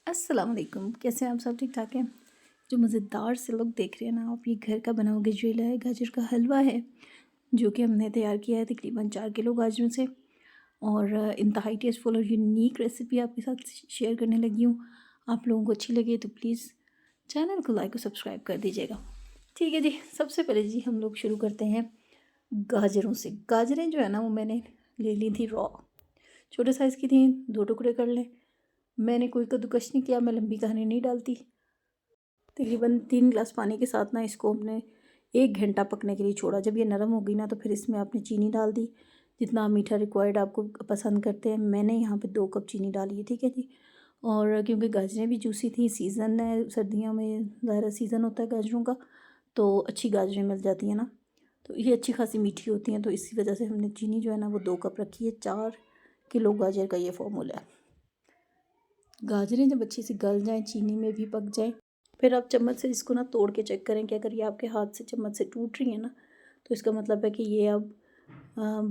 अस्सलाम वालेकुम। कैसे हैं आप सब? ठीक ठाक हैं? जो मज़ेदार से लोग देख रहे हैं ना आप, ये घर का बना हुआ गजरेला है, गाजर का हलवा है जो कि हमने तैयार किया है तकरीबन 4 किलो गाजरों से। और इंतहाई टेस्टफुल और यूनिक रेसिपी आपके साथ शेयर करने लगी हूँ। आप लोगों को अच्छी लगे तो प्लीज़ चैनल को लाइक और सब्सक्राइब कर दीजिएगा। ठीक है जी, सबसे पहले जी हम लोग शुरू करते हैं गाजरों से। गाजरें जो है ना वो मैंने ले ली थी रॉ, छोटे साइज़ की थी, 2 टुकड़े कर लें। मैंने कोई कद्दूकश नहीं किया, मैं लंबी कहानी नहीं डालती। तकरीबन 3 गिलास पानी के साथ ना इसको हमने 1 घंटा पकने के लिए छोड़ा। जब ये नरम हो गई ना तो फिर इसमें आपने चीनी डाल दी, जितना मीठा रिक्वायर्ड आपको पसंद करते हैं। मैंने यहाँ पे 2 कप चीनी डाली है, ठीक है जी। और क्योंकि गाजरें भी जूसी थी, सीज़न है सर्दियों में, ज़्यादा सीज़न होता है गाजरों का, तो अच्छी गाजरें मिल जाती हैं ना, तो ये अच्छी खासी मीठी होती हैं। तो इसी वजह से हमने चीनी जो है ना वो 2 कप रखी है। 4 किलो गाजर का ये फॉर्मूला है। गाजरें जब अच्छी सी गल जाएँ, चीनी में भी पक जाएँ, फिर आप चम्मच से इसको ना तोड़ के चेक करें कि अगर ये आपके हाथ से चम्मच से टूट रही है ना, तो इसका मतलब है कि ये अब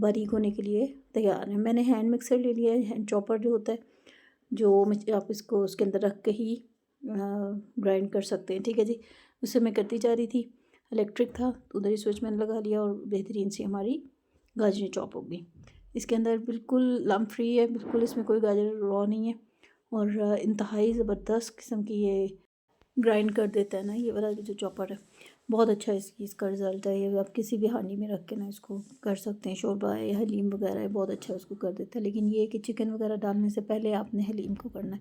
बारीक होने के लिए तैयार है। मैंने हैंड मिक्सर ले लिया है, हैंड चॉपर जो होता है, जो आप इसको उसके अंदर रख के ही ग्राइंड कर सकते हैं, ठीक है जी। उससे मैं करती जा रही थी, इलेक्ट्रिक था तो उधर ही स्विच मैंने लगा लिया और बेहतरीन सी हमारी गाजरें चॉप हो गई। इसके अंदर बिल्कुल लम्प फ्री है, बिल्कुल इसमें कोई गाजर रॉ नहीं है। और इंतहाई ज़बरदस्त किस्म की ये ग्राइंड कर देता है ना ये वाला जो चॉपर है, बहुत अच्छा इसका रिज़ल्ट है। ये आप किसी भी हांडी में रख के ना इसको कर सकते हैं, शोरबा है या हलीम वगैरह है, बहुत अच्छा उसको कर देता है। लेकिन ये कि चिकन वगैरह डालने से पहले आपने हलीम को करना है,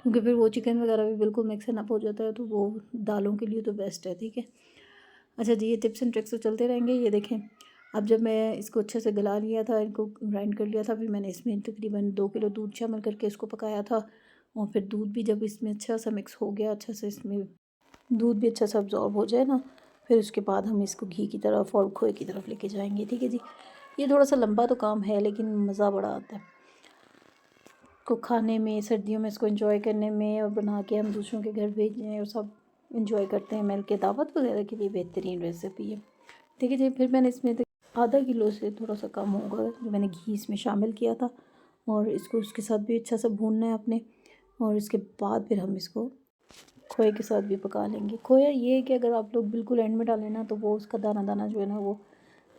क्योंकि फिर वो चिकन वगैरह भी बिल्कुल मिक्स एंड अप हो जाता है, तो वो दालों के लिए तो बेस्ट है, ठीक है। अच्छा जी, ये टिप्स एंड ट्रिक्स तो चलते रहेंगे। ये देखें, अब जब मैं इसको अच्छे से गला लिया था, इनको ग्राइंड कर लिया था, फिर मैंने इसमें तकरीबन 2 किलो दूध शामिल करके इसको पकाया था। और फिर दूध भी जब इसमें अच्छा सा मिक्स हो गया, अच्छा से इसमें दूध भी अच्छा सा अब्जॉर्ब हो जाए ना, फिर उसके बाद हम इसको घी की तरफ और खोए की तरफ लेके जाएंगे, ठीक है जी। ये थोड़ा सा लंबा तो काम है लेकिन मज़ा बड़ा आता है को खाने में, सर्दियों में इसको एंजॉय करने में, और बना के हम दूसरों के घर भेजें और सब एंजॉय करते हैं मिल के। दावत वगैरह के लिए बेहतरीन रेसिपी है, ठीक है जी। फिर मैंने इसमें आधा किलो से थोड़ा सा कम होगा जो मैंने घी इसमें शामिल किया था, और इसको उसके साथ भी अच्छा सा भूनना है आपने। और इसके बाद फिर हम इसको खोए के साथ भी पका लेंगे। खोया ये है कि अगर आप लोग बिल्कुल एंड में डालें ना तो वो उसका दाना दाना जो है ना वो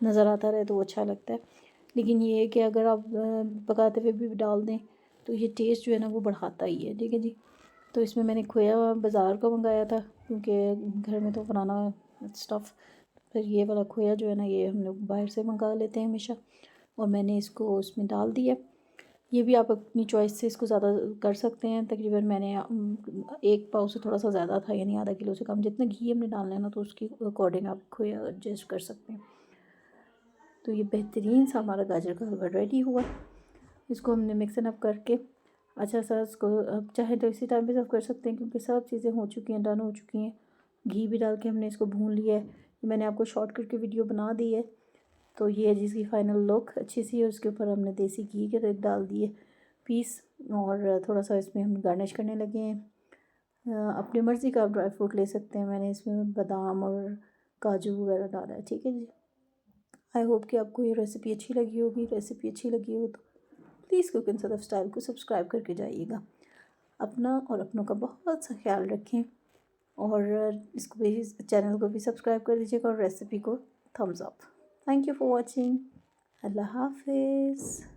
नज़र आता रहे तो वो अच्छा लगता है। लेकिन ये है कि अगर आप पकाते हुए भी डाल दें तो ये टेस्ट जो है ना वो बढ़ाता ही है, ठीक है जी। तो इसमें मैंने खोया बाज़ार का मंगाया था, क्योंकि घर में तो बनाना स्टफ़, फिर ये वाला खोया जो है ना ये हम लोग बाहर से मंगा लेते हैं हमेशा। और मैंने इसको उसमें डाल दिया। ये भी आप अपनी चॉइस से इसको ज़्यादा कर सकते हैं। तकरीबन मैंने 1 पाव से थोड़ा सा ज़्यादा था, यानी आधा किलो से कम। जितना घी हमने डालना है ना तो उसके अकॉर्डिंग आप खोया एडजस्ट कर सकते हैं। तो ये बेहतरीन सा हमारा गाजर का हलवा रेडी हुआ। इसको हमने मिक्स एंड अप करके अच्छा सा इसको, अब चाहे तो इसी टाइम पे सर्व कर सकते हैं क्योंकि सब चीज़ें हो चुकी हैं, डन हो चुकी हैं। घी भी डाल के हमने इसको भून लिया है। मैंने आपको शॉर्ट करके वीडियो बना दी है। तो ये है जिसकी फ़ाइनल लुक अच्छी सी है। उसके ऊपर हमने देसी घी के डाल दिए पीस, और थोड़ा सा इसमें हम गार्निश करने लगे हैं। अपनी मर्ज़ी का आप ड्राई फ्रूट ले सकते हैं। मैंने इसमें बादाम और काजू वगैरह डाला है, ठीक है जी। आई होप कि आपको ये रेसिपी अच्छी लगी होगी। रेसिपी अच्छी लगी हो तो please cook and Sadaf style को सब्सक्राइब करके जाइएगा। अपना और अपनों का बहुत सा ख्याल रखें, और इसको भी, चैनल को भी सब्सक्राइब कर दीजिएगा और रेसिपी को thumbs up. Thank you for watching. अल्लाह हाफिज़।